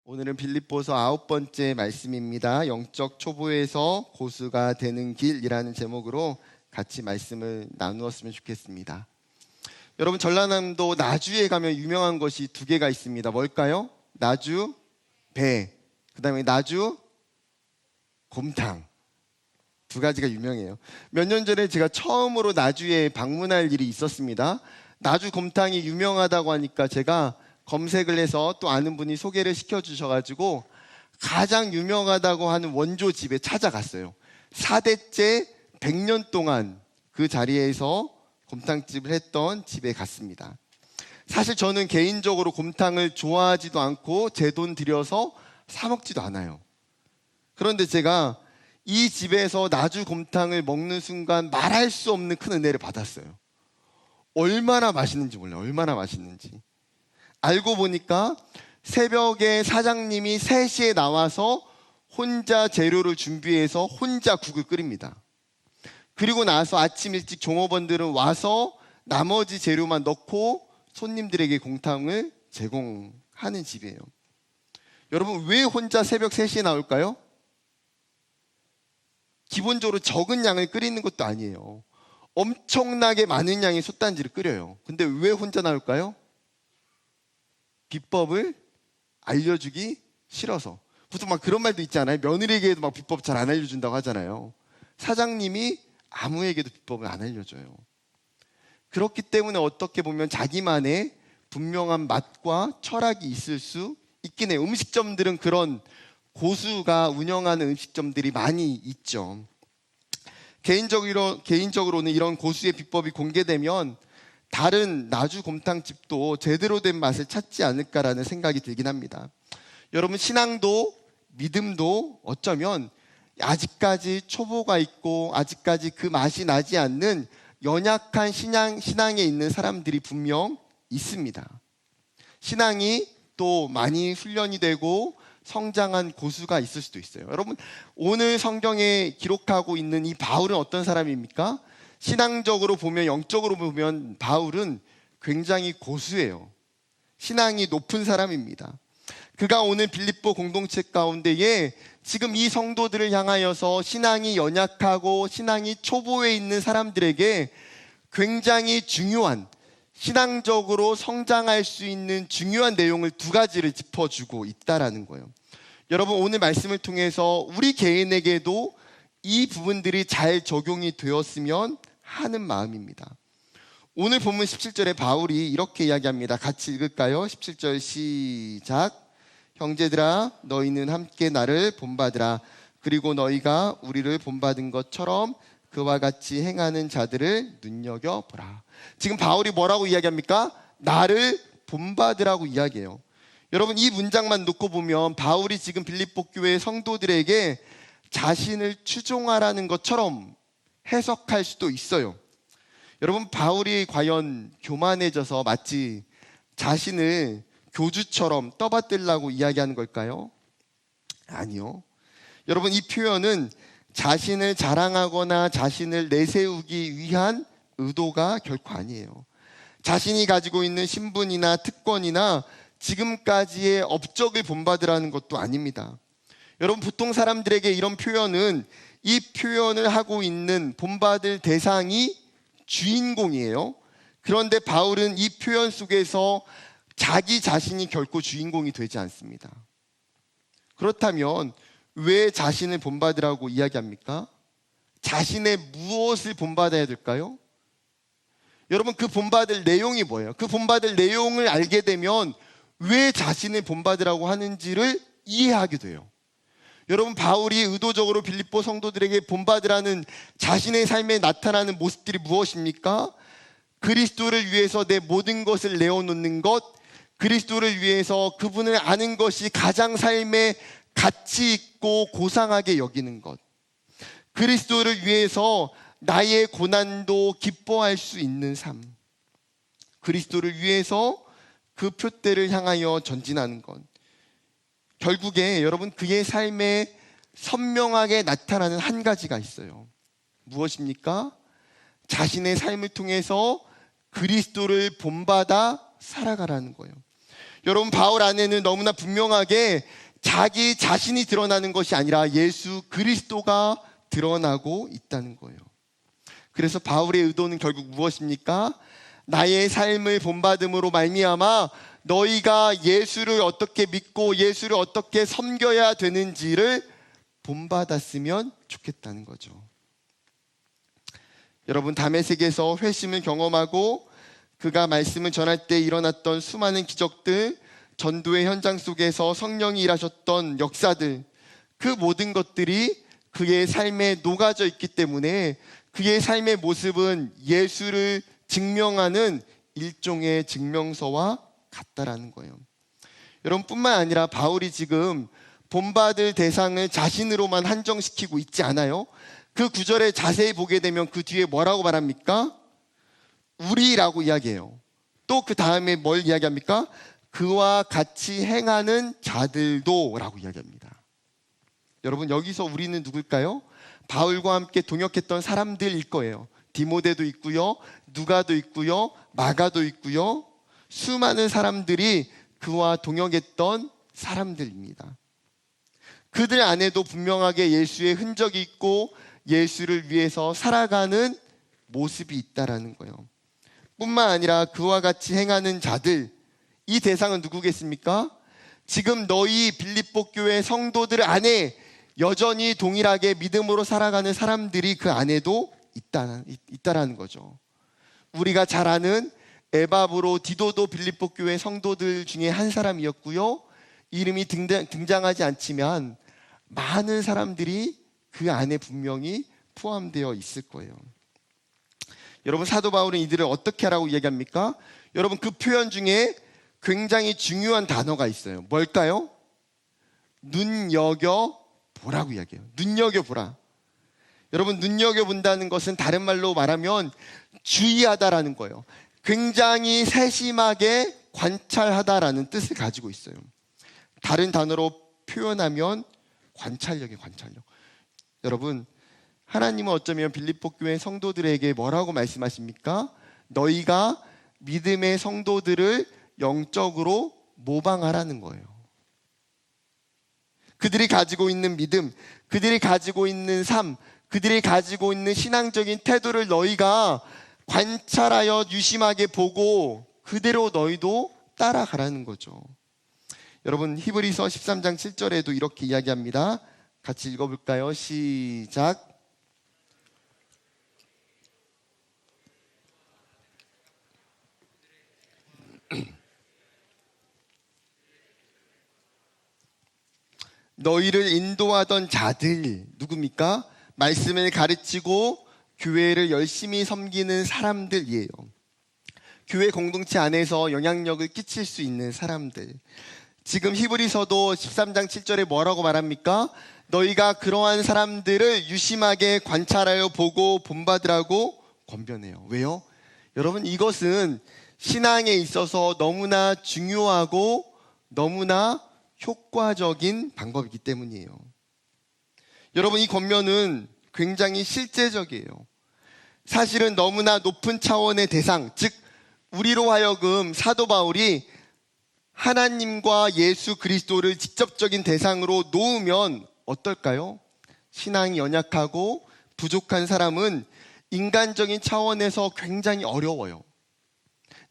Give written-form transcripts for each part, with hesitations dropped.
오늘은 빌립보서 9번째 말씀입니다. 영적 초보에서 고수가 되는 길이라는 제목으로 같이 말씀을 나누었으면 좋겠습니다. 여러분, 전라남도 나주에 가면 유명한 것이 두 개가 있습니다. 뭘까요? 나주 배, 그 다음에 나주 곰탕. 두 가지가 유명해요. 몇 년 전에 제가 처음으로 나주에 방문할 일이 있었습니다. 나주 곰탕이 유명하다고 하니까 제가 검색을 해서 또 아는 분이 소개를 시켜주셔가지고 가장 유명하다고 하는 원조 집에 찾아갔어요. 4대째 100년 동안 그 자리에서 곰탕집을 했던 집에 갔습니다. 사실 저는 개인적으로 곰탕을 좋아하지도 않고 제 돈 들여서 사 먹지도 않아요. 그런데 제가 이 집에서 나주 곰탕을 먹는 순간 말할 수 없는 큰 은혜를 받았어요. 얼마나 맛있는지 몰라요. 얼마나 맛있는지. 알고 보니까 새벽에 사장님이 3시에 나와서 혼자 재료를 준비해서 혼자 국을 끓입니다. 그리고 나서 아침 일찍 종업원들은 와서 나머지 재료만 넣고 손님들에게 곰탕을 제공하는 집이에요. 여러분, 왜 혼자 새벽 3시에 나올까요? 기본적으로 적은 양을 끓이는 것도 아니에요. 엄청나게 많은 양의 솥단지를 끓여요. 근데 왜 혼자 나올까요? 비법을 알려주기 싫어서. 보통 막 그런 말도 있잖아요. 며느리에게도 막 비법 잘 안 알려준다고 하잖아요. 사장님이 아무에게도 비법을 안 알려줘요. 그렇기 때문에 어떻게 보면 자기만의 분명한 맛과 철학이 있을 수 있긴 해요. 음식점들은 그런 고수가 운영하는 음식점들이 많이 있죠. 개인적으로는 이런 고수의 비법이 공개되면 다른 나주 곰탕집도 제대로 된 맛을 찾지 않을까라는 생각이 들긴 합니다. 여러분, 신앙도 믿음도 어쩌면 아직까지 초보가 있고 아직까지 그 맛이 나지 않는 연약한 신앙에 있는 사람들이 분명 있습니다. 신앙이 또 많이 훈련이 되고 성장한 고수가 있을 수도 있어요. 여러분, 오늘 성경에 기록하고 있는 이 바울은 어떤 사람입니까? 신앙적으로 보면, 영적으로 보면 바울은 굉장히 고수예요. 신앙이 높은 사람입니다. 그가 오늘 빌립보 공동체 가운데에 지금 이 성도들을 향하여서 신앙이 연약하고 신앙이 초보에 있는 사람들에게 굉장히 중요한, 신앙적으로 성장할 수 있는 중요한 내용을 두 가지를 짚어주고 있다라는 거예요. 여러분, 오늘 말씀을 통해서 우리 개인에게도 이 부분들이 잘 적용이 되었으면 하는 마음입니다. 오늘 본문 17절에 바울이 이렇게 이야기합니다. 같이 읽을까요? 17절 시작. 형제들아, 너희는 함께 나를 본받으라. 그리고 너희가 우리를 본받은 것처럼 그와 같이 행하는 자들을 눈여겨보라. 지금 바울이 뭐라고 이야기합니까? 나를 본받으라고 이야기해요. 여러분, 이 문장만 놓고 보면 바울이 지금 빌립보 교회 성도들에게 자신을 추종하라는 것처럼 해석할 수도 있어요. 여러분, 바울이 과연 교만해져서 마치 자신을 교주처럼 떠받들라고 이야기하는 걸까요? 아니요. 여러분, 이 표현은 자신을 자랑하거나 자신을 내세우기 위한 의도가 결코 아니에요. 자신이 가지고 있는 신분이나 특권이나 지금까지의 업적을 본받으라는 것도 아닙니다. 여러분, 보통 사람들에게 이런 표현은 이 표현을 하고 있는 본받을 대상이 주인공이에요. 그런데 바울은 이 표현 속에서 자기 자신이 결코 주인공이 되지 않습니다. 그렇다면 왜 자신을 본받으라고 이야기합니까? 자신의 무엇을 본받아야 될까요? 여러분, 그 본받을 내용이 뭐예요? 그 본받을 내용을 알게 되면 왜 자신을 본받으라고 하는지를 이해하게 돼요. 여러분, 바울이 의도적으로 빌립보 성도들에게 본받으라는 자신의 삶에 나타나는 모습들이 무엇입니까? 그리스도를 위해서 내 모든 것을 내어놓는 것, 그리스도를 위해서 그분을 아는 것이 가장 삶에 가치 있고 고상하게 여기는 것, 그리스도를 위해서 나의 고난도 기뻐할 수 있는 삶, 그리스도를 위해서 그 표대를 향하여 전진하는 것, 결국에 여러분, 그의 삶에 선명하게 나타나는 한 가지가 있어요. 무엇입니까? 자신의 삶을 통해서 그리스도를 본받아 살아가라는 거예요. 여러분, 바울 안에는 너무나 분명하게 자기 자신이 드러나는 것이 아니라 예수 그리스도가 드러나고 있다는 거예요. 그래서 바울의 의도는 결국 무엇입니까? 나의 삶을 본받음으로 말미암아 너희가 예수를 어떻게 믿고 예수를 어떻게 섬겨야 되는지를 본받았으면 좋겠다는 거죠. 여러분, 다메섹에서 회심을 경험하고 그가 말씀을 전할 때 일어났던 수많은 기적들, 전도의 현장 속에서 성령이 일하셨던 역사들, 그 모든 것들이 그의 삶에 녹아져 있기 때문에 그의 삶의 모습은 예수를 증명하는 일종의 증명서와 같다라는 거예요. 여러분, 뿐만 아니라 바울이 지금 본받을 대상을 자신으로만 한정시키고 있지 않아요. 그 구절에 자세히 보게 되면 그 뒤에 뭐라고 말합니까? 우리라고 이야기해요. 또 그 다음에 뭘 이야기합니까? 그와 같이 행하는 자들도 라고 이야기합니다. 여러분, 여기서 우리는 누굴까요? 바울과 함께 동역했던 사람들일 거예요. 디모데도 있고요, 누가도 있고요, 마가도 있고요. 수많은 사람들이 그와 동역했던 사람들입니다. 그들 안에도 분명하게 예수의 흔적이 있고 예수를 위해서 살아가는 모습이 있다라는 거예요. 뿐만 아니라 그와 같이 행하는 자들, 이 대상은 누구겠습니까? 지금 너희 빌립보 교회 성도들 안에 여전히 동일하게 믿음으로 살아가는 사람들이 그 안에도 있다라는 거죠. 우리가 잘 아는 에바브로 디도도 빌립보 교회 성도들 중에 한 사람이었고요. 이름이 등장하지 않지만 많은 사람들이 그 안에 분명히 포함되어 있을 거예요. 여러분, 사도 바울은 이들을 어떻게 하라고 이야기합니까? 여러분, 그 표현 중에 굉장히 중요한 단어가 있어요. 뭘까요? 눈여겨보라고 이야기해요. 눈여겨보라. 여러분, 눈여겨본다는 것은 다른 말로 말하면 주의하다라는 거예요. 굉장히 세심하게 관찰하다라는 뜻을 가지고 있어요. 다른 단어로 표현하면 관찰력이에요, 관찰력. 여러분, 하나님은 어쩌면 빌립보 교회 성도들에게 뭐라고 말씀하십니까? 너희가 믿음의 성도들을 영적으로 모방하라는 거예요. 그들이 가지고 있는 믿음, 그들이 가지고 있는 삶, 그들이 가지고 있는 신앙적인 태도를 너희가 관찰하여 유심하게 보고 그대로 너희도 따라가라는 거죠. 여러분, 히브리서 13장 7절에도 이렇게 이야기합니다. 같이 읽어볼까요? 시작. 너희를 인도하던 자들, 누굽니까? 말씀을 가르치고 교회를 열심히 섬기는 사람들이에요. 교회 공동체 안에서 영향력을 끼칠 수 있는 사람들. 지금 히브리서도 13장 7절에 뭐라고 말합니까? 너희가 그러한 사람들을 유심하게 관찰하여 보고 본받으라고 권면해요. 왜요? 여러분, 이것은 신앙에 있어서 너무나 중요하고 너무나 효과적인 방법이기 때문이에요. 여러분, 이 권면은 굉장히 실제적이에요. 사실은 너무나 높은 차원의 대상, 즉 우리로 하여금 사도 바울이 하나님과 예수 그리스도를 직접적인 대상으로 놓으면 어떨까요? 신앙이 연약하고 부족한 사람은 인간적인 차원에서 굉장히 어려워요.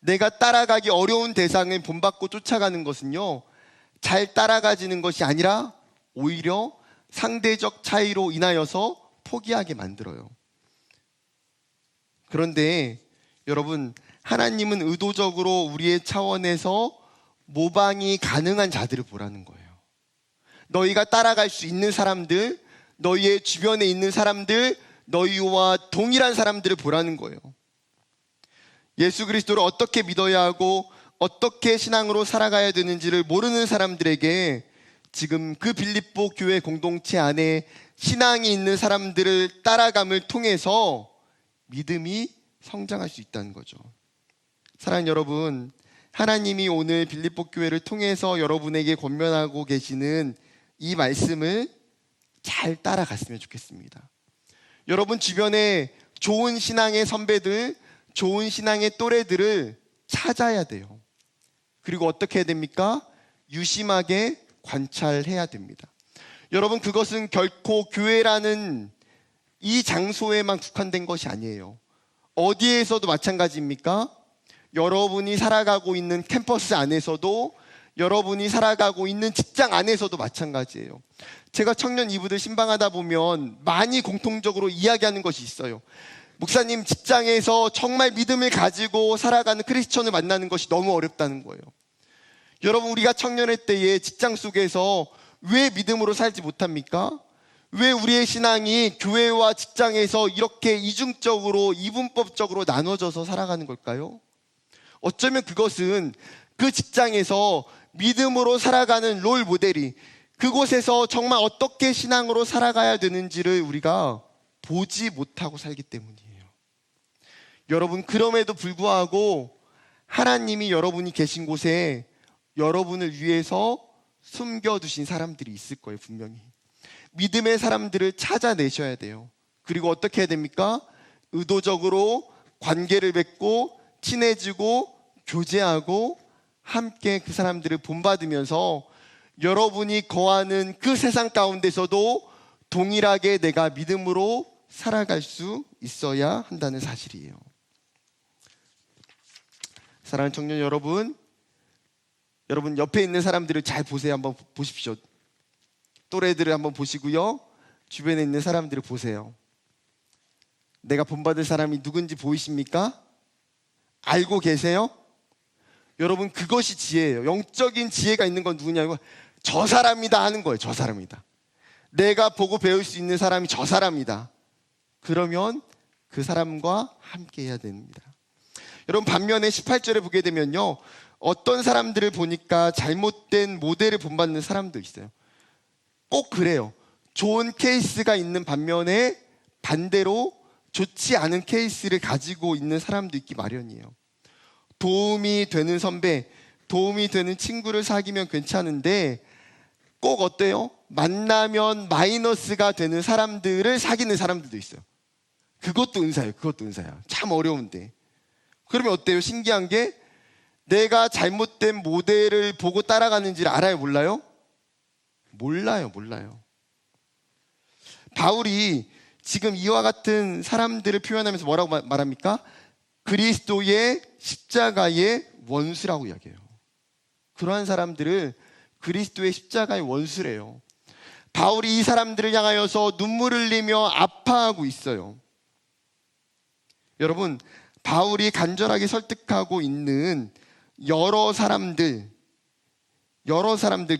내가 따라가기 어려운 대상을 본받고 쫓아가는 것은요, 잘 따라가지는 것이 아니라 오히려 상대적 차이로 인하여서 포기하게 만들어요. 그런데 여러분, 하나님은 의도적으로 우리의 차원에서 모방이 가능한 자들을 보라는 거예요. 너희가 따라갈 수 있는 사람들, 너희의 주변에 있는 사람들, 너희와 동일한 사람들을 보라는 거예요. 예수 그리스도를 어떻게 믿어야 하고 어떻게 신앙으로 살아가야 되는지를 모르는 사람들에게 지금 그 빌립보 교회 공동체 안에 신앙이 있는 사람들을 따라감을 통해서 믿음이 성장할 수 있다는 거죠. 사랑하는 여러분, 하나님이 오늘 빌립보 교회를 통해서 여러분에게 권면하고 계시는 이 말씀을 잘 따라갔으면 좋겠습니다. 여러분 주변에 좋은 신앙의 선배들, 좋은 신앙의 또래들을 찾아야 돼요. 그리고 어떻게 해야 됩니까? 유심하게 관찰해야 됩니다. 여러분, 그것은 결코 교회라는 이 장소에만 국한된 것이 아니에요. 어디에서도 마찬가지입니까? 여러분이 살아가고 있는 캠퍼스 안에서도, 여러분이 살아가고 있는 직장 안에서도 마찬가지예요. 제가 청년 이브들 신방하다 보면 많이 공통적으로 이야기하는 것이 있어요. 목사님, 직장에서 정말 믿음을 가지고 살아가는 크리스천을 만나는 것이 너무 어렵다는 거예요. 여러분, 우리가 청년의 때에 직장 속에서 왜 믿음으로 살지 못합니까? 왜 우리의 신앙이 교회와 직장에서 이렇게 이중적으로, 이분법적으로 나눠져서 살아가는 걸까요? 어쩌면 그것은 그 직장에서 믿음으로 살아가는 롤 모델이, 그곳에서 정말 어떻게 신앙으로 살아가야 되는지를 우리가 보지 못하고 살기 때문이에요. 여러분, 그럼에도 불구하고 하나님이 여러분이 계신 곳에 여러분을 위해서 숨겨두신 사람들이 있을 거예요. 분명히 믿음의 사람들을 찾아내셔야 돼요. 그리고 어떻게 해야 됩니까? 의도적으로 관계를 맺고 친해지고 교제하고 함께 그 사람들을 본받으면서 여러분이 거하는 그 세상 가운데서도 동일하게 내가 믿음으로 살아갈 수 있어야 한다는 사실이에요. 사랑하는 청년 여러분, 여러분 옆에 있는 사람들을 잘 보세요. 한번 보십시오. 또래들을 한번 보시고요, 주변에 있는 사람들을 보세요. 내가 본받을 사람이 누군지 보이십니까? 알고 계세요? 여러분, 그것이 지혜예요. 영적인 지혜가 있는 건 누구냐고, 저 사람이다 하는 거예요. 저 사람이다. 내가 보고 배울 수 있는 사람이 저 사람이다. 그러면 그 사람과 함께 해야 됩니다. 여러분, 반면에 18절에 보게 되면요, 어떤 사람들을 보니까 잘못된 모델을 본받는 사람도 있어요. 꼭 그래요. 좋은 케이스가 있는 반면에 반대로 좋지 않은 케이스를 가지고 있는 사람도 있기 마련이에요. 도움이 되는 선배, 도움이 되는 친구를 사귀면 괜찮은데 꼭 어때요? 만나면 마이너스가 되는 사람들을 사귀는 사람들도 있어요. 그것도 은사예요. 그것도 은사야. 참 어려운데. 그러면 어때요? 신기한 게, 내가 잘못된 모델을 보고 따라가는지를 알아요? 몰라요? 몰라요. 바울이 지금 이와 같은 사람들을 표현하면서 뭐라고 말합니까? 그리스도의 십자가의 원수라고 이야기해요. 그러한 사람들을 그리스도의 십자가의 원수래요. 바울이 이 사람들을 향하여서 눈물을 흘리며 아파하고 있어요. 여러분, 바울이 간절하게 설득하고 있는 여러 사람들,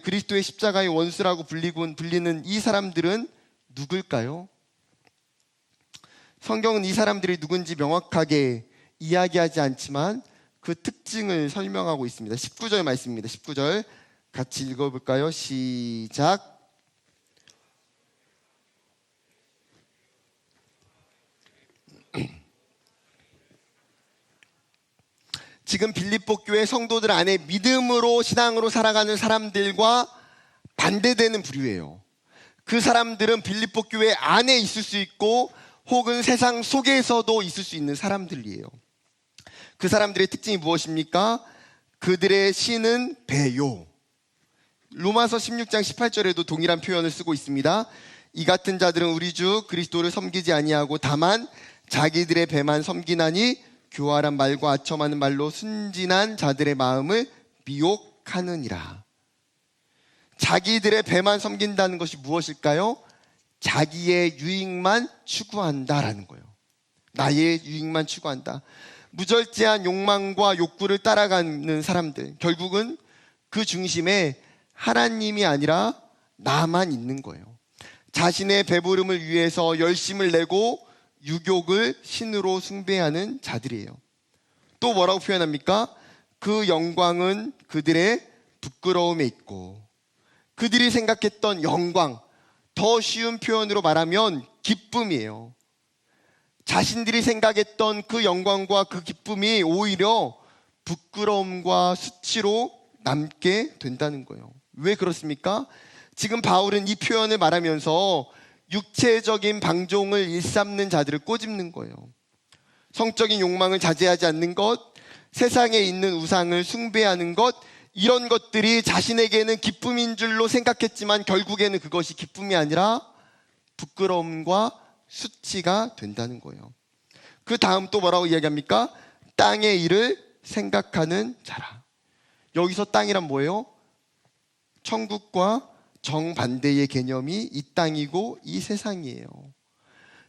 그리스도의 십자가의 원수라고 불리는 이 사람들은 누굴까요? 성경은 이 사람들이 누군지 명확하게 이야기하지 않지만 그 특징을 설명하고 있습니다. 19절 말씀입니다. 19절 같이 읽어볼까요? 시작. 지금 빌립보 교회 성도들 안에 믿음으로 신앙으로 살아가는 사람들과 반대되는 부류예요. 그 사람들은 빌립보 교회 안에 있을 수 있고 혹은 세상 속에서도 있을 수 있는 사람들이에요. 그 사람들의 특징이 무엇입니까? 그들의 신은 배요. 로마서 16장 18절에도 동일한 표현을 쓰고 있습니다. 이 같은 자들은 우리 주 그리스도를 섬기지 아니하고 다만 자기들의 배만 섬기나니 교활한 말과 아첨하는 말로 순진한 자들의 마음을 미혹하느니라. 자기들의 배만 섬긴다는 것이 무엇일까요? 자기의 유익만 추구한다라는 거예요. 나의 유익만 추구한다. 무절제한 욕망과 욕구를 따라가는 사람들, 결국은 그 중심에 하나님이 아니라 나만 있는 거예요. 자신의 배부름을 위해서 열심을 내고 유욕을 신으로 숭배하는 자들이에요. 또 뭐라고 표현합니까? 그 영광은 그들의 부끄러움에 있고, 그들이 생각했던 영광, 더 쉬운 표현으로 말하면 기쁨이에요. 자신들이 생각했던 그 영광과 그 기쁨이 오히려 부끄러움과 수치로 남게 된다는 거예요. 왜 그렇습니까? 지금 바울은 이 표현을 말하면서 육체적인 방종을 일삼는 자들을 꼬집는 거예요. 성적인 욕망을 자제하지 않는 것, 세상에 있는 우상을 숭배하는 것, 이런 것들이 자신에게는 기쁨인 줄로 생각했지만 결국에는 그것이 기쁨이 아니라 부끄러움과 수치가 된다는 거예요. 그 다음 또 뭐라고 이야기합니까? 땅의 일을 생각하는 자라. 여기서 땅이란 뭐예요? 천국과 정반대의 개념이 이 땅이고 이 세상이에요.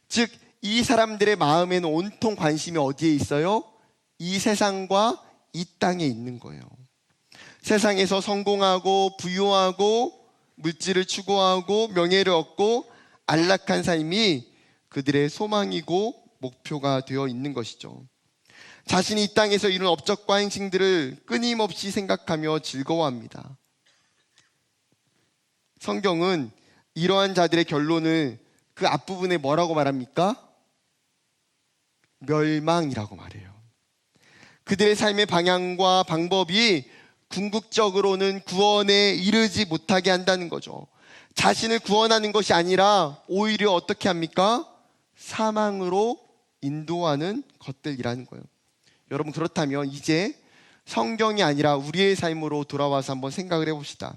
즉, 이 사람들의 마음에는 온통 관심이 어디에 있어요? 이 세상과 이 땅에 있는 거예요. 세상에서 성공하고 부유하고 물질을 추구하고 명예를 얻고 안락한 삶이 그들의 소망이고 목표가 되어 있는 것이죠. 자신이 이 땅에서 이룬 업적과 행실들을 끊임없이 생각하며 즐거워합니다. 성경은 이러한 자들의 결론을 그 앞부분에 뭐라고 말합니까? 멸망이라고 말해요. 그들의 삶의 방향과 방법이 궁극적으로는 구원에 이르지 못하게 한다는 거죠. 자신을 구원하는 것이 아니라 오히려 어떻게 합니까? 사망으로 인도하는 것들이라는 거예요. 여러분, 그렇다면 이제 성경이 아니라 우리의 삶으로 돌아와서 한번 생각을 해봅시다.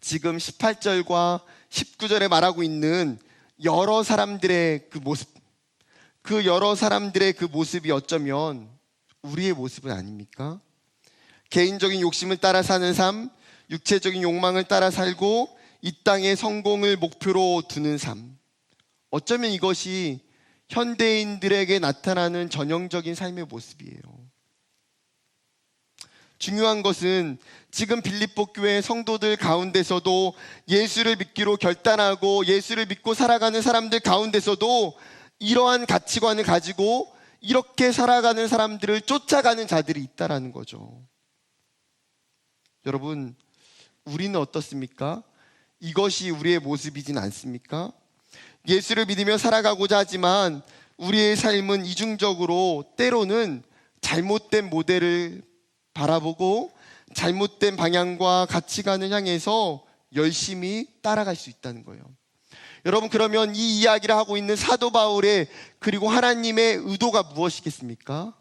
지금 18절과 19절에 말하고 있는 여러 사람들의 그 모습, 그 여러 사람들의 그 모습이 어쩌면 우리의 모습은 아닙니까? 개인적인 욕심을 따라 사는 삶, 육체적인 욕망을 따라 살고 이 땅의 성공을 목표로 두는 삶. 어쩌면 이것이 현대인들에게 나타나는 전형적인 삶의 모습이에요. 중요한 것은 지금 빌립보 교회 성도들 가운데서도 예수를 믿기로 결단하고 예수를 믿고 살아가는 사람들 가운데서도 이러한 가치관을 가지고 이렇게 살아가는 사람들을 쫓아가는 자들이 있다라는 거죠. 여러분, 우리는 어떻습니까? 이것이 우리의 모습이진 않습니까? 예수를 믿으며 살아가고자 하지만 우리의 삶은 이중적으로 때로는 잘못된 모델을 바라보고 잘못된 방향과 가치관을 향해서 열심히 따라갈 수 있다는 거예요. 여러분, 그러면 이 이야기를 하고 있는 사도 바울의 그리고 하나님의 의도가 무엇이겠습니까?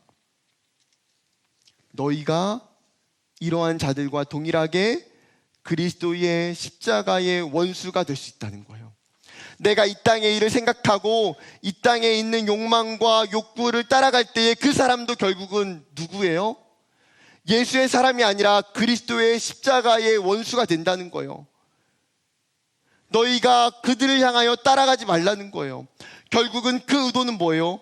너희가 이러한 자들과 동일하게 그리스도의 십자가의 원수가 될 수 있다는 거예요. 내가 이 땅의 일을 생각하고 이 땅에 있는 욕망과 욕구를 따라갈 때에 그 사람도 결국은 누구예요? 예수의 사람이 아니라 그리스도의 십자가의 원수가 된다는 거예요. 너희가 그들을 향하여 따라가지 말라는 거예요. 결국은 그 의도는 뭐예요?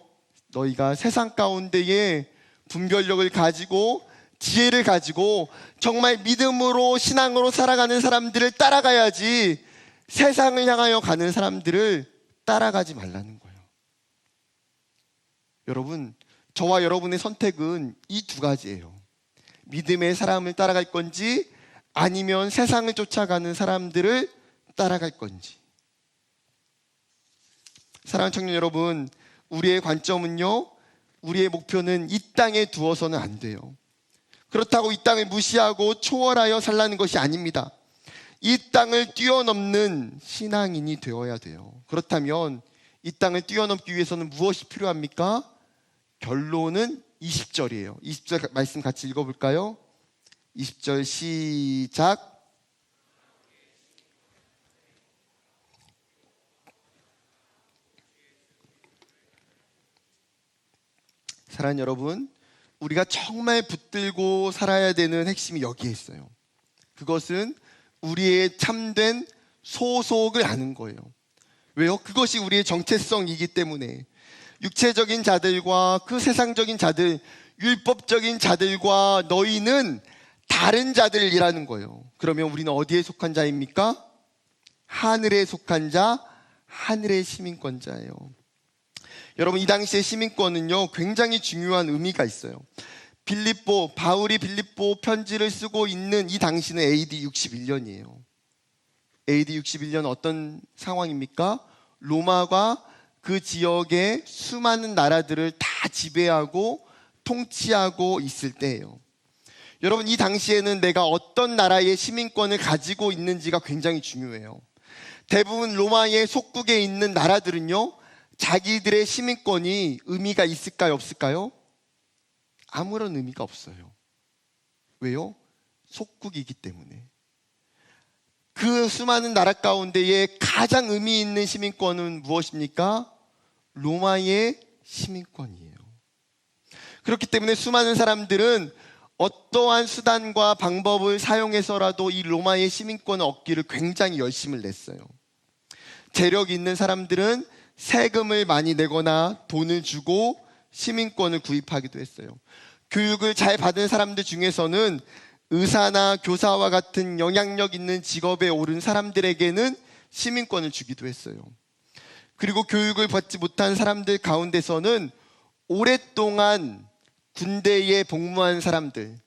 너희가 세상 가운데에 분별력을 가지고 지혜를 가지고 정말 믿음으로 신앙으로 살아가는 사람들을 따라가야지 세상을 향하여 가는 사람들을 따라가지 말라는 거예요. 여러분, 저와 여러분의 선택은 이 두 가지예요. 믿음의 사람을 따라갈 건지 아니면 세상을 쫓아가는 사람들을 따라갈 건지. 사랑하는 청년 여러분, 우리의 관점은요, 우리의 목표는 이 땅에 두어서는 안 돼요. 그렇다고 이 땅을 무시하고 초월하여 살라는 것이 아닙니다. 이 땅을 뛰어넘는 신앙인이 되어야 돼요. 그렇다면 이 땅을 뛰어넘기 위해서는 무엇이 필요합니까? 결론은 20절이에요. 20절 말씀 같이 읽어볼까요? 20절 시작. 사랑하는 여러분, 우리가 정말 붙들고 살아야 되는 핵심이 여기에 있어요. 그것은 우리의 참된 소속을 아는 거예요. 왜요? 그것이 우리의 정체성이기 때문에. 육체적인 자들과 그 세상적인 자들, 율법적인 자들과 너희는 다른 자들이라는 거예요. 그러면 우리는 어디에 속한 자입니까? 하늘에 속한 자, 하늘의 시민권자예요. 여러분, 이 당시의 시민권은요, 굉장히 중요한 의미가 있어요. 바울이 빌립보 편지를 쓰고 있는 이 당시는 AD 61년이에요. AD 61년 어떤 상황입니까? 로마가 그 지역의 수많은 나라들을 다 지배하고 통치하고 있을 때예요. 여러분, 이 당시에는 내가 어떤 나라의 시민권을 가지고 있는지가 굉장히 중요해요. 대부분 로마의 속국에 있는 나라들은요, 자기들의 시민권이 의미가 있을까요, 없을까요? 아무런 의미가 없어요. 왜요? 속국이기 때문에. 그 수많은 나라 가운데에 가장 의미 있는 시민권은 무엇입니까? 로마의 시민권이에요. 그렇기 때문에 수많은 사람들은 어떠한 수단과 방법을 사용해서라도 이 로마의 시민권을 얻기를 굉장히 열심을 냈어요. 재력이 있는 사람들은 세금을 많이 내거나 돈을 주고 시민권을 구입하기도 했어요. 교육을 잘 받은 사람들 중에서는 의사나 교사와 같은 영향력 있는 직업에 오른 사람들에게는 시민권을 주기도 했어요. 그리고 교육을 받지 못한 사람들 가운데서는 오랫동안 군대에 복무한 사람들,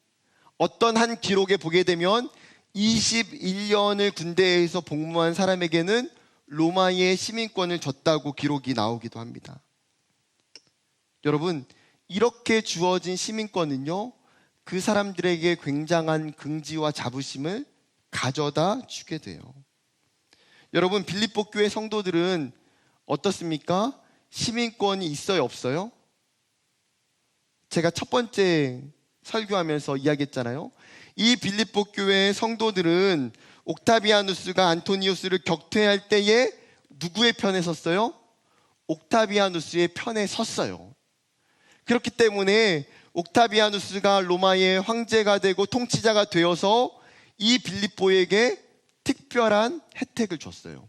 어떤 한 기록에 보게 되면 21년을 군대에서 복무한 사람에게는 로마의 시민권을 줬다고 기록이 나오기도 합니다. 여러분, 이렇게 주어진 시민권은요, 그 사람들에게 굉장한 긍지와 자부심을 가져다 주게 돼요. 여러분, 빌립보 교회 성도들은 어떻습니까? 시민권이 있어요, 없어요? 제가 첫 번째 설교하면서 이야기했잖아요. 이 빌립보 교회의 성도들은 옥타비아누스가 안토니우스를 격퇴할 때에 누구의 편에 섰어요? 옥타비아누스의 편에 섰어요. 그렇기 때문에 옥타비아누스가 로마의 황제가 되고 통치자가 되어서 이 빌립보에게 특별한 혜택을 줬어요.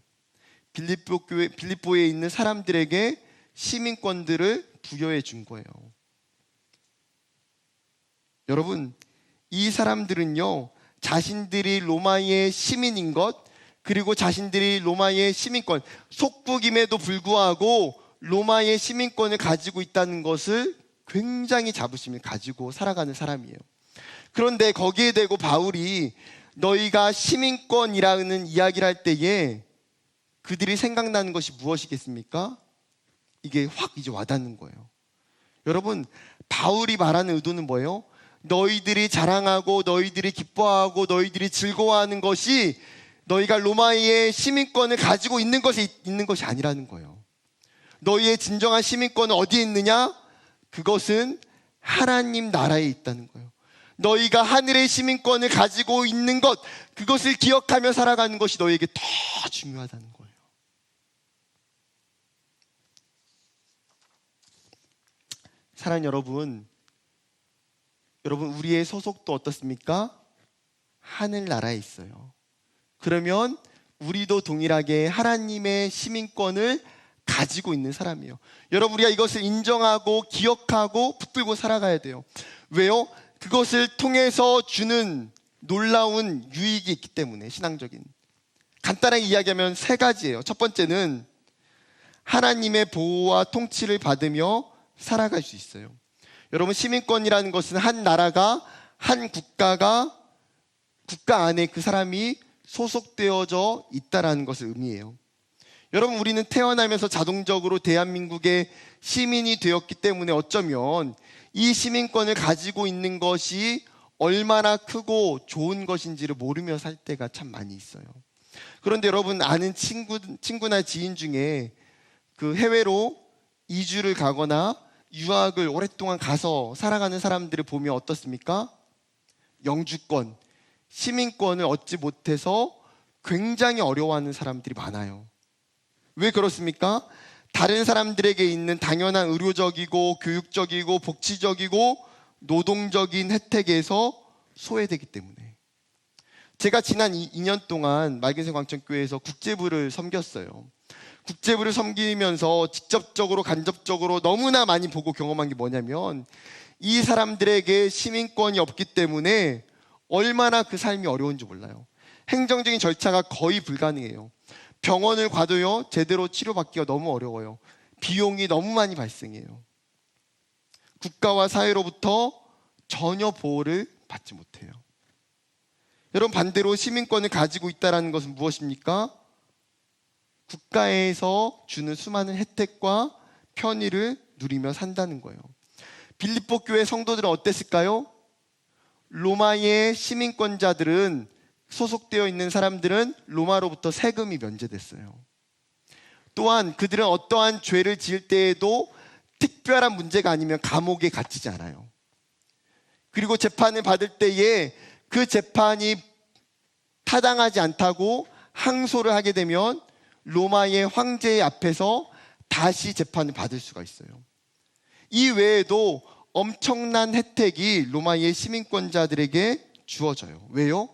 빌립보에 있는 사람들에게 시민권들을 부여해 준 거예요. 여러분, 이 사람들은요, 자신들이 로마의 시민인 것, 그리고 자신들이 로마의 시민권, 속국임에도 불구하고 로마의 시민권을 가지고 있다는 것을 굉장히 자부심을 가지고 살아가는 사람이에요. 그런데 거기에 대고 바울이 너희가 시민권이라는 이야기를 할 때에 그들이 생각나는 것이 무엇이겠습니까? 이게 확 이제 와닿는 거예요. 여러분, 바울이 말하는 의도는 뭐예요? 너희들이 자랑하고 너희들이 기뻐하고 너희들이 즐거워하는 것이 너희가 로마의 시민권을 가지고 있는 것이 아니라는 거예요. 너희의 진정한 시민권은 어디에 있느냐? 그것은 하나님 나라에 있다는 거예요. 너희가 하늘의 시민권을 가지고 있는 것, 그것을 기억하며 살아가는 것이 너희에게 더 중요하다는 거예요. 사랑하는 여러분, 우리의 소속도 어떻습니까? 하늘나라에 있어요. 그러면 우리도 동일하게 하나님의 시민권을 가지고 있는 사람이에요. 여러분, 우리가 이것을 인정하고 기억하고 붙들고 살아가야 돼요. 왜요? 그것을 통해서 주는 놀라운 유익이 있기 때문에. 신앙적인, 간단하게 이야기하면 세 가지예요. 첫 번째는 하나님의 보호와 통치를 받으며 살아갈 수 있어요. 여러분, 시민권이라는 것은 한 나라가, 한 국가 안에 그 사람이 소속되어져 있다라는 것을 의미해요. 여러분, 우리는 태어나면서 자동적으로 대한민국의 시민이 되었기 때문에 어쩌면 이 시민권을 가지고 있는 것이 얼마나 크고 좋은 것인지를 모르며 살 때가 참 많이 있어요. 그런데 여러분, 아는 친구나 지인 중에 그 해외로 이주를 가거나 유학을 오랫동안 가서 살아가는 사람들을 보면 어떻습니까? 영주권, 시민권을 얻지 못해서 굉장히 어려워하는 사람들이 많아요. 왜 그렇습니까? 다른 사람들에게 있는 당연한 의료적이고 교육적이고 복지적이고 노동적인 혜택에서 소외되기 때문에. 제가 지난 2년 동안 맑은새 광천교회에서 국제부를 섬겼어요. 국제부를 섬기면서 직접적으로 간접적으로 너무나 많이 보고 경험한 게 뭐냐면, 이 사람들에게 시민권이 없기 때문에 얼마나 그 삶이 어려운지 몰라요. 행정적인 절차가 거의 불가능해요. 병원을 가도요, 제대로 치료받기가 너무 어려워요. 비용이 너무 많이 발생해요. 국가와 사회로부터 전혀 보호를 받지 못해요. 여러분, 반대로 시민권을 가지고 있다는 것은 무엇입니까? 국가에서 주는 수많은 혜택과 편의를 누리며 산다는 거예요. 빌립보 교회 성도들은 어땠을까요? 로마의 시민권자들은, 소속되어 있는 사람들은 로마로부터 세금이 면제됐어요. 또한 그들은 어떠한 죄를 지을 때에도 특별한 문제가 아니면 감옥에 갇히지 않아요. 그리고 재판을 받을 때에 그 재판이 타당하지 않다고 항소를 하게 되면 로마의 황제 앞에서 다시 재판을 받을 수가 있어요. 이 외에도 엄청난 혜택이 로마의 시민권자들에게 주어져요. 왜요?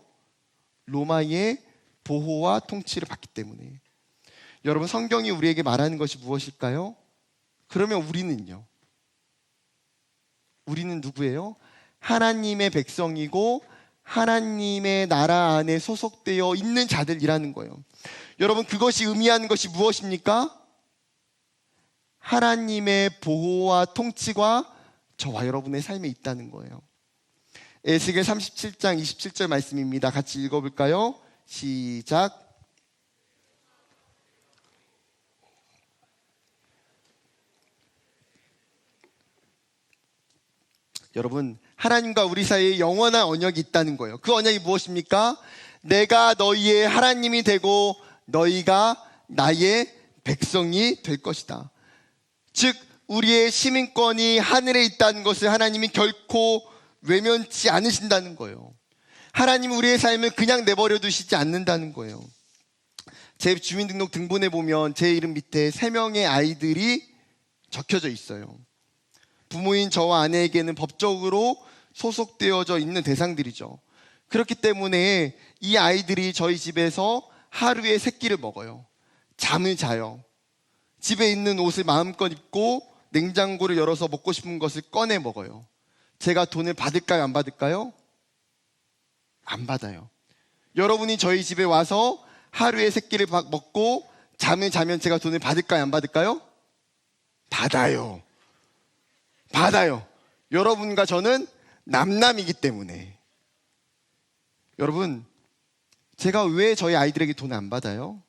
로마의 보호와 통치를 받기 때문에. 여러분, 성경이 우리에게 말하는 것이 무엇일까요? 그러면 우리는요? 우리는 누구예요? 하나님의 백성이고 하나님의 나라 안에 소속되어 있는 자들이라는 거예요. 여러분, 그것이 의미하는 것이 무엇입니까? 하나님의 보호와 통치가 저와 여러분의 삶에 있다는 거예요. 에스겔 37장 27절 말씀입니다. 같이 읽어볼까요? 시작. 여러분, 하나님과 우리 사이에 영원한 언약이 있다는 거예요. 그 언약이 무엇입니까? 내가 너희의 하나님이 되고 너희가 나의 백성이 될 것이다. 즉, 우리의 시민권이 하늘에 있다는 것을 하나님이 결코 외면치 않으신다는 거예요. 하나님은 우리의 삶을 그냥 내버려 두시지 않는다는 거예요. 제 주민등록 등본에 보면 제 이름 밑에 3명의 아이들이 적혀져 있어요. 부모인 저와 아내에게는 법적으로 소속되어져 있는 대상들이죠. 그렇기 때문에 이 아이들이 저희 집에서 하루에 3끼를 먹어요. 잠을 자요. 집에 있는 옷을 마음껏 입고 냉장고를 열어서 먹고 싶은 것을 꺼내 먹어요. 제가 돈을 받을까요? 안 받을까요? 안 받아요. 여러분이 저희 집에 와서 하루에 3끼를 먹고 잠을 자면 제가 돈을 받을까요? 안 받을까요? 받아요. 받아요. 여러분과 저는 남남이기 때문에. 여러분, 제가 왜 저희 아이들에게 돈을 안 받아요?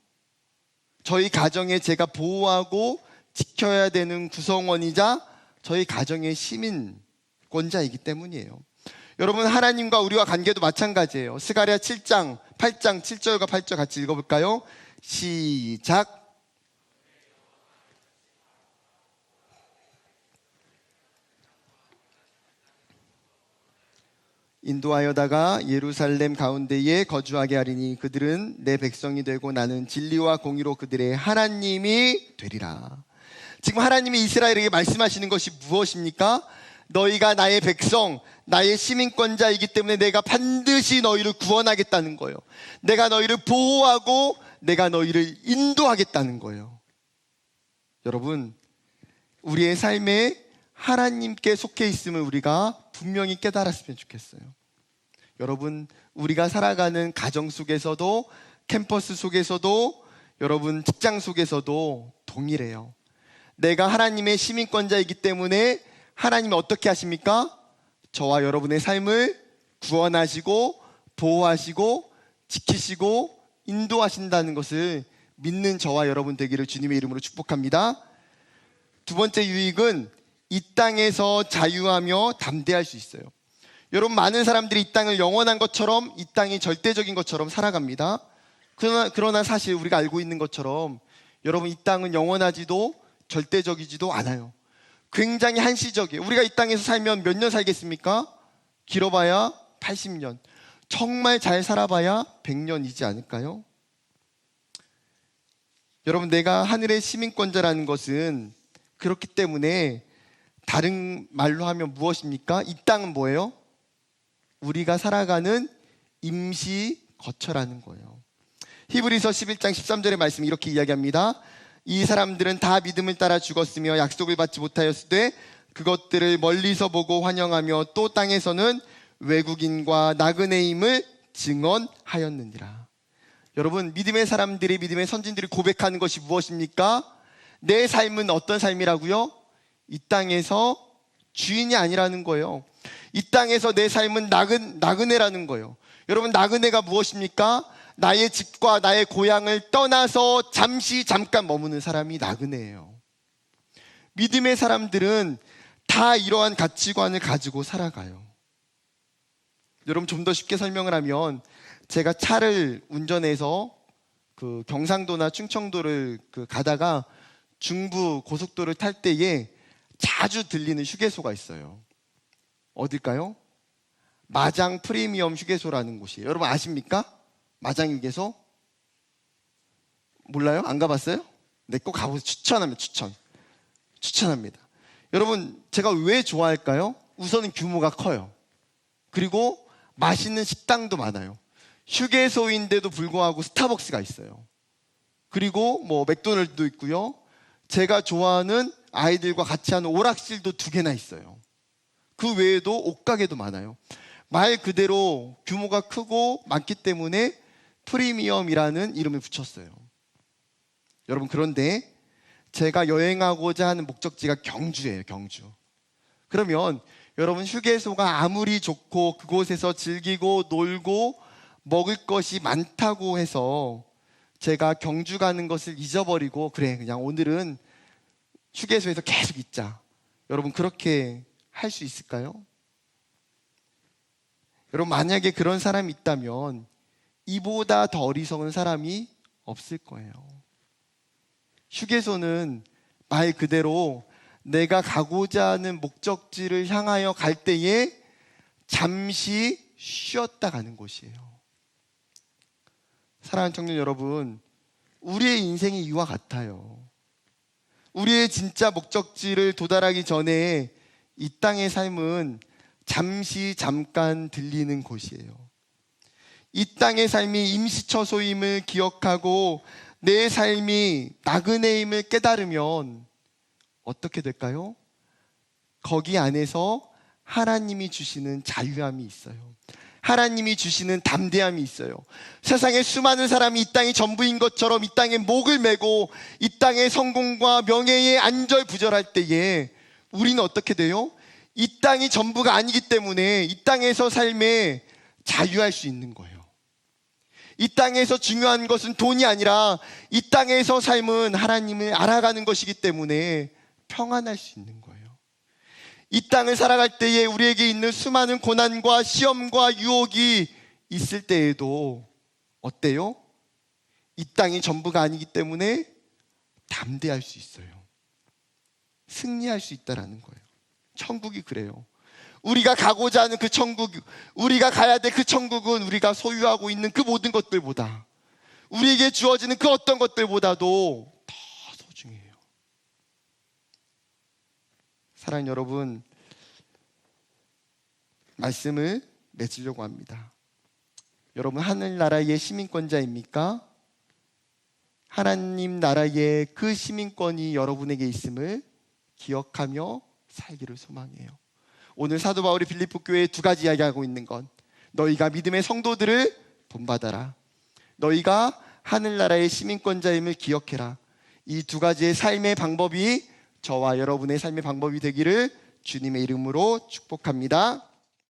저희 가정에 제가 보호하고 지켜야 되는 구성원이자 저희 가정의 시민권자이기 때문이에요. 여러분, 하나님과 우리와 관계도 마찬가지예요. 스가랴 7장 8장 7절과 8절 같이 읽어볼까요? 시작. 인도하여다가 예루살렘 가운데에 거주하게 하리니 그들은 내 백성이 되고 나는 진리와 공의로 그들의 하나님이 되리라. 지금 하나님이 이스라엘에게 말씀하시는 것이 무엇입니까? 너희가 나의 백성, 나의 시민권자이기 때문에 내가 반드시 너희를 구원하겠다는 거예요. 내가 너희를 보호하고 내가 너희를 인도하겠다는 거예요. 여러분, 우리의 삶에 하나님께 속해 있음을 우리가 분명히 깨달았으면 좋겠어요. 여러분, 우리가 살아가는 가정 속에서도, 캠퍼스 속에서도, 여러분 직장 속에서도 동일해요. 내가 하나님의 시민권자이기 때문에 하나님이 어떻게 하십니까? 저와 여러분의 삶을 구원하시고 보호하시고 지키시고 인도하신다는 것을 믿는 저와 여러분 되기를 주님의 이름으로 축복합니다. 두 번째 유익은 이 땅에서 자유하며 담대할 수 있어요. 여러분, 많은 사람들이 이 땅을 영원한 것처럼, 이 땅이 절대적인 것처럼 살아갑니다. 그러나 사실 우리가 알고 있는 것처럼 여러분, 이 땅은 영원하지도 절대적이지도 않아요. 굉장히 한시적이에요. 우리가 이 땅에서 살면 몇 년 살겠습니까? 길어봐야 80년. 정말 잘 살아봐야 100년이지 않을까요? 여러분, 내가 하늘의 시민권자라는 것은 그렇기 때문에 다른 말로 하면 무엇입니까? 이 땅은 뭐예요? 우리가 살아가는 임시 거처라는 거예요. 히브리서 11장 13절의 말씀 이렇게 이야기합니다. 이 사람들은 다 믿음을 따라 죽었으며 약속을 받지 못하였으되 그것들을 멀리서 보고 환영하며 또 땅에서는 외국인과 나그네임을 증언하였느니라. 여러분, 믿음의 사람들이, 믿음의 선진들이 고백하는 것이 무엇입니까? 내 삶은 어떤 삶이라고요? 이 땅에서 주인이 아니라는 거예요. 이 땅에서 내 삶은 나그네라는 거예요. 여러분, 나그네가 무엇입니까? 나의 집과 나의 고향을 떠나서 잠깐 머무는 사람이 나그네예요. 믿음의 사람들은 다 이러한 가치관을 가지고 살아가요. 여러분, 좀 더 쉽게 설명을 하면, 제가 차를 운전해서 그 경상도나 충청도를 가다가 중부 고속도로를 탈 때에 자주 들리는 휴게소가 있어요. 어딜까요? 마장 프리미엄 휴게소라는 곳이에요. 여러분 아십니까? 마장 휴게소? 몰라요? 안 가봤어요? 네, 꼭 가보세요. 추천합니다. 여러분, 제가 왜 좋아할까요? 우선은 규모가 커요. 그리고 맛있는 식당도 많아요. 휴게소인데도 불구하고 스타벅스가 있어요. 그리고 뭐 맥도날드도 있고요. 제가 좋아하는 아이들과 같이 하는 오락실도 2개나 있어요. 그 외에도 옷가게도 많아요. 말 그대로 규모가 크고 많기 때문에 프리미엄이라는 이름을 붙였어요. 여러분, 그런데 제가 여행하고자 하는 목적지가 경주예요. 경주. 그러면 여러분, 휴게소가 아무리 좋고 그곳에서 즐기고 놀고 먹을 것이 많다고 해서 제가 경주 가는 것을 잊어버리고 그래, 그냥 오늘은 휴게소에서 계속 있자. 여러분, 그렇게 할 수 있을까요? 여러분, 만약에 그런 사람이 있다면 이보다 더 어리석은 사람이 없을 거예요. 휴게소는 말 그대로 내가 가고자 하는 목적지를 향하여 갈 때에 잠시 쉬었다 가는 곳이에요. 사랑하는 청년 여러분, 우리의 인생이 이와 같아요. 우리의 진짜 목적지를 도달하기 전에 이 땅의 삶은 잠깐 들리는 곳이에요. 이 땅의 삶이 임시처소임을 기억하고 내 삶이 나그네임을 깨달으면 어떻게 될까요? 거기 안에서 하나님이 주시는 자유함이 있어요. 하나님이 주시는 담대함이 있어요. 세상에 수많은 사람이 이 땅이 전부인 것처럼 이 땅에 목을 메고 이 땅의 성공과 명예에 안절부절할 때에 우리는 어떻게 돼요? 이 땅이 전부가 아니기 때문에 이 땅에서 삶에 자유할 수 있는 거예요. 이 땅에서 중요한 것은 돈이 아니라 이 땅에서 삶은 하나님을 알아가는 것이기 때문에 평안할 수 있는 거예요. 이 땅을 살아갈 때에 우리에게 있는 수많은 고난과 시험과 유혹이 있을 때에도 어때요? 이 땅이 전부가 아니기 때문에 담대할 수 있어요. 승리할 수 있다라는 거예요. 천국이 그래요. 우리가 가고자 하는 그 천국, 우리가 가야 될 그 천국은 우리가 소유하고 있는 그 모든 것들보다, 우리에게 주어지는 그 어떤 것들보다도 더 소중해요. 사랑하는 여러분, 말씀을 맺으려고 합니다. 여러분, 하늘나라의 시민권자입니까? 하나님 나라의 그 시민권이 여러분에게 있음을 기억하며 살기를 소망해요. 오늘 사도 바울이 빌립보 교회에 2가지 이야기하고 있는 건, 너희가 믿음의 성도들을 본받아라, 너희가 하늘나라의 시민권자임을 기억해라. 이 2가지의 삶의 방법이 저와 여러분의 삶의 방법이 되기를 주님의 이름으로 축복합니다.